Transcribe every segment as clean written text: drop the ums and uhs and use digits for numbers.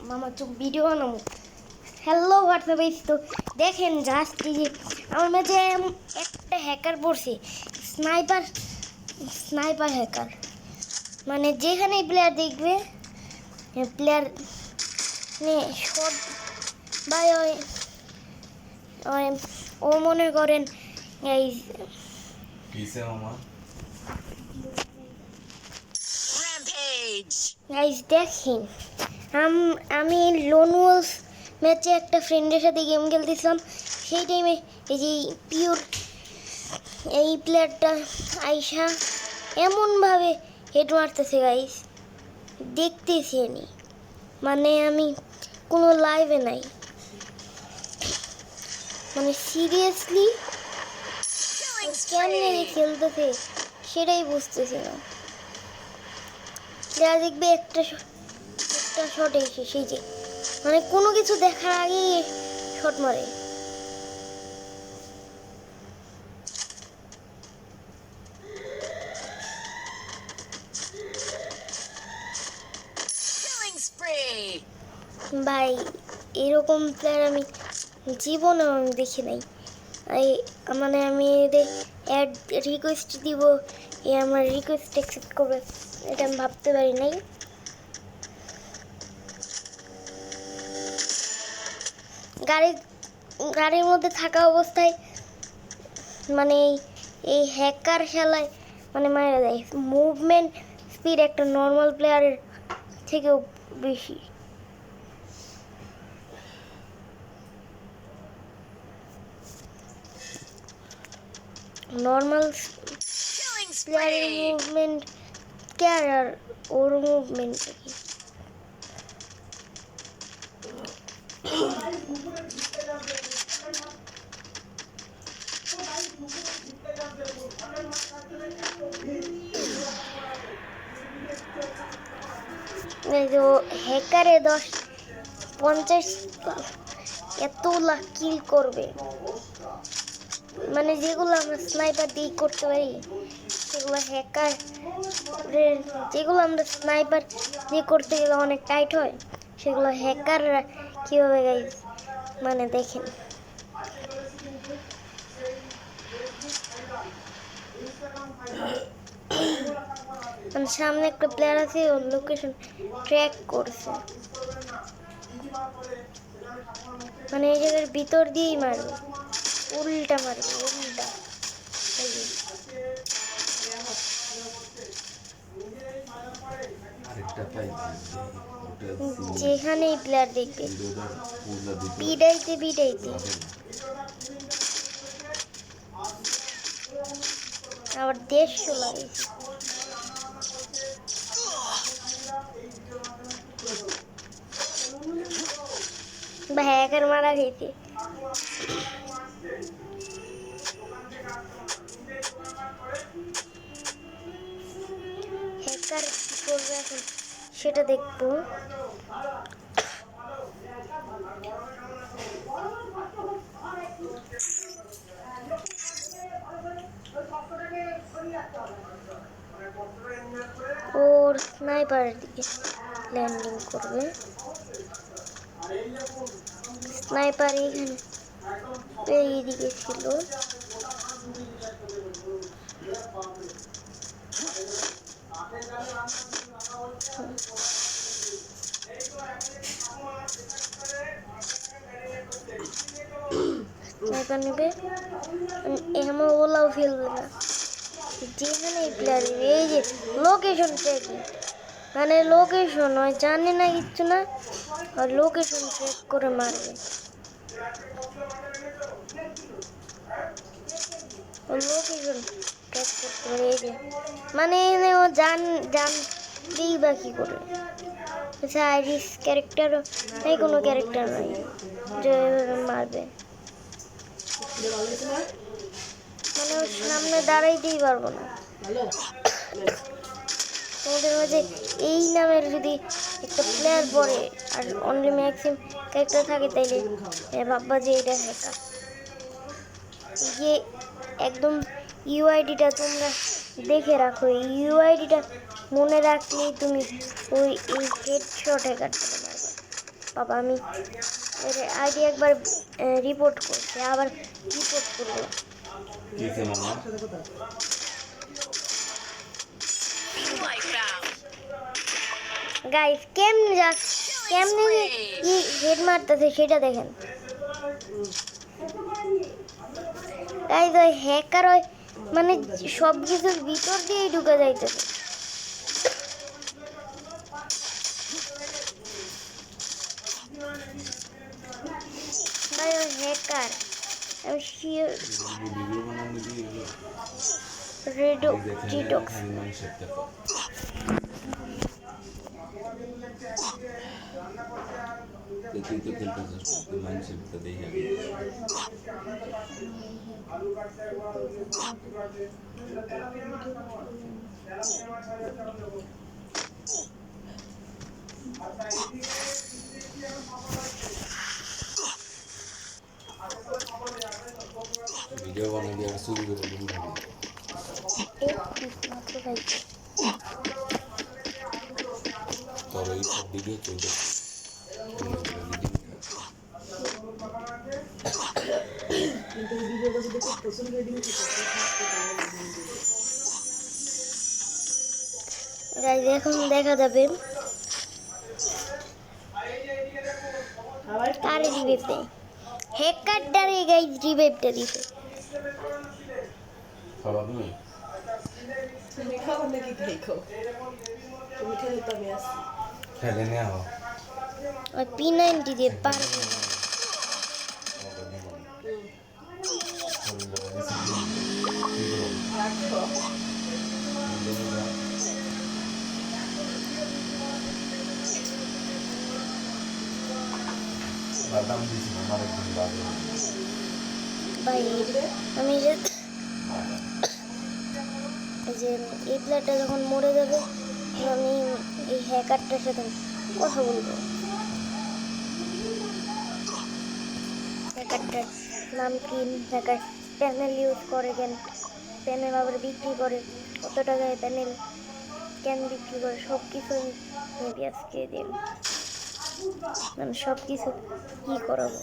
মামা চুপ ভিডিও বানাবো। হ্যালো হোয়াটসঅ্যাপ তো দেখেন জাস্ট যে আমার মাঝে একটা হ্যাকার পড়ছে, স্নাইপার স্নাইপার হ্যাকার। মানে যেখানে প্লেয়ার দেখবে প্লেয়ার শট বা ও মনে করেন এই গাইস দেখেন আমি লোন ওলফ ম্যাচে একটা ফ্রেন্ডের সাথে গেম খেলতেছিলাম। সেই টাইমে এই যে পিওর এই প্লেয়ারটা আইসা এমনভাবে হেড মারতেছে গাইস, দেখতেছি আমি, মানে আমি কোনো লাইভে নাই, মানে সিরিয়াসলি কেমনে খেলতেছে সেটাই বুঝতেছি না। যা দেখবে একটা শট এসে সেই যে মানে কোনো কিছু দেখার আগেই শট মারে। ভাই এরকম প্লেয়ার আমি জীবনেও আমি দেখি নাই। মানে আমি এদের অ্যাড রিকোয়েস্ট দিব, আমার রিকোয়েস্ট অ্যাকসেপ্ট করবে এটা আমি ভাবতে পারি নাই। গাড়ির মধ্যে থাকা অবস্থায় মানে এই হ্যাকার খেলায় মানে মারা যায়। মুভমেন্ট স্পিড একটা নর্মাল প্লেয়ারের থেকেও বেশি। নর্মাল প্লেয়ারের মুভমেন্ট কে আর ওর মুভমেন্ট কি হ্যাকারে 50 এত লাখ কিল করবে, মানে যেগুলো আমরা স্নাইপার দিয়ে করতে পারি সেগুলো হ্যাকার, যেগুলো আমরা স্নাইপার দিয়ে করতে গেলে অনেক টাইট হয় সেগুলো হ্যাকাররা কীভাবে গাইজ মানে দেখেন। মানে সামনে একটা প্লেয়ার আছে, ওর লোকেশন ট্র্যাক করছে, মানে এই জায়গার ভিতর দিয়েই মারবে, উল্টা মারবে, উল্টা। যেখানেই প্লেয়ার দেখবে পিডাইতে আবার 150 লাগে। বা হ্যাকার মারা গেছে। হ্যাকার কি করবে এখন সেটা দেখবো। ওর স্নাইপারের দিকে ল্যান্ডিং করবে, স্নাইপার এইখানে এইদিকে ছিল। স্নাইপার নেবে এমন ওলাও ফেলবে না, যেখানে প্লেয়ার এই যে লোকেশন ট্র্যাকিং, মানে লোকেশন হয় জানে না কিচ্ছু না, আর লোকেশন ট্র্যাক করে মারবে। লোকেশন ট্র্যাক করতে পারে এই যে, মানে ও জানবেই বা কী করে। আচ্ছা আইরিস ক্যারেক্টারও নেই, কোনো ক্যারেক্টার নাই যে মারবে, মানে ওর সামনে দাঁড়াইতেই পারবো না। তোমাদের মাঝে এই নামের যদি একটা প্লেয়ার পড়ে আর অনলি ম্যাক্সিমাম ক্যারেক্টার থাকে তাইলে ভাববা যে এটা হ্যাকার। একদম ইউআইডিটা তোমরা দেখে রাখো, ইউআইডিটা মনে রাখলেই তুমি ওই এই হেডশটে কাটতে পারবে। বাবা আমি এর আগে একবার রিপোর্ট করছি, আবার রিপোর্ট করবো। গাইস কেমনে কি হেড মারতেছে সেটা দেখেন গাইস। ওই হ্যাকার ওই মানে সব কিছুর ভিতর দিয়েই ঢুকে যাইতেছে। ভাই ওই হ্যাকার আমি শিওর রেডো ডিটক্স ভিডিও বানাই দিয়ে শুরু করে দিন তোর এই সব ভিডিও চলতে গাইস এখন দেখা যাবে কার রিভাইভ দেয়। হ্যাকারটারে গাইস রিভাইভটা দিছে। খাওয়া তুমি তুমি খাও নাকি খাইখো তুমি খেলে তবে আসি খেলে নেওয়া হোক ওই P90 দিয়ে পারবে না। রাখো বাদাম দিছি আমার একদিন বাদে ভাই আমি যে এই প্লেয়ারটা যখন মরে যাবে আমি এই হ্যাকারটার সাথে কথা বলবো। হ্যাকারটার নাম কি, হ্যাকার প্যানেল ইউজ করে কেন, প্যানেল আবার বিক্রি করে কত টাকায়, প্যানেল কেন বিক্রি করে, সব কিছু মেবি আজকে দিন মানে সব কিছু কী করাবো।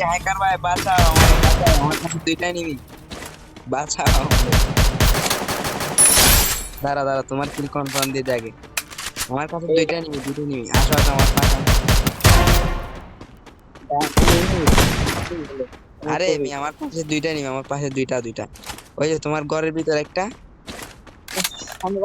হ্যাকার ভাই বাঁচাও আমারে, বাঁচাও, আমার কাছে দুইটাই নিবি, বাঁচাও আমারে। দাঁড়া দাঁড়া, তোমার কিল কনফার্ম দিয়ে দে আগে। আমার কাছে দুইটাই নিবি, দুইটাই নিবি, আসো আসো আমার পাশে আসো। আরে আমি আমার পাশে দুইটা নিবি, আমার পাশে দুইটা দুইটা। ওই যে তোমার ঘরের ভিতর একটা,